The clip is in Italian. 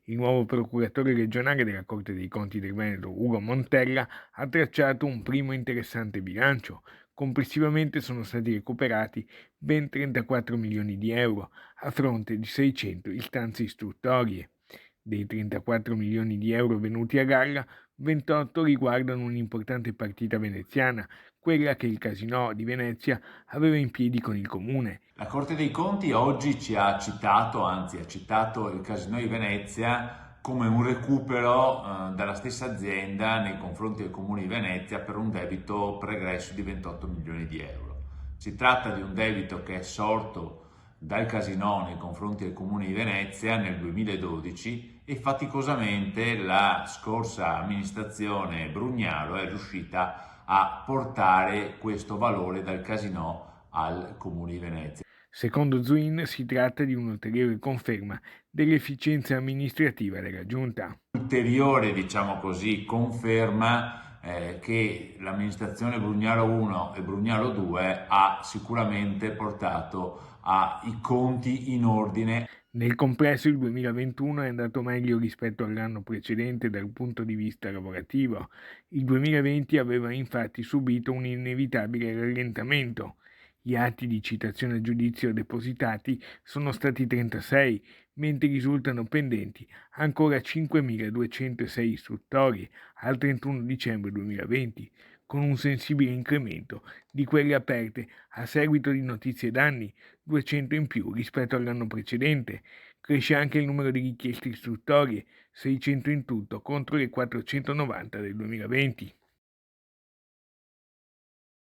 Il nuovo procuratore regionale della Corte dei Conti del Veneto, Ugo Montella, ha tracciato un primo interessante bilancio. Complessivamente sono stati recuperati ben 34 milioni di euro, a fronte di 600 istanze istruttorie. Dei 34 milioni di euro venuti a galla, 28 riguardano un'importante partita veneziana, quella che il Casinò di Venezia aveva in piedi con il comune. La Corte dei Conti oggi ci ha citato, anzi ha citato il Casino di Venezia come un recupero dalla stessa azienda nei confronti del Comune di Venezia per un debito pregresso di 28 milioni di euro. Si tratta di un debito che è sorto dal Casino nei confronti del Comune di Venezia nel 2012 e faticosamente la scorsa amministrazione Brugnaro è riuscita a portare questo valore dal Casino al Comune di Venezia. Secondo Zuin si tratta di un'ulteriore conferma dell'efficienza amministrativa della Giunta. Ulteriore, diciamo così, conferma che l'amministrazione Brugnaro 1 e Brugnaro 2 ha sicuramente portato i conti in ordine. Nel complesso il 2021 è andato meglio rispetto all'anno precedente dal punto di vista lavorativo. Il 2020 aveva infatti subito un inevitabile rallentamento. Gli atti di citazione a giudizio depositati sono stati 36, mentre risultano pendenti ancora 5.206 istruttorie al 31 dicembre 2020, con un sensibile incremento di quelle aperte a seguito di notizie danni, 200 in più rispetto all'anno precedente. Cresce anche il numero di richieste istruttorie, 600 in tutto contro le 490 del 2020.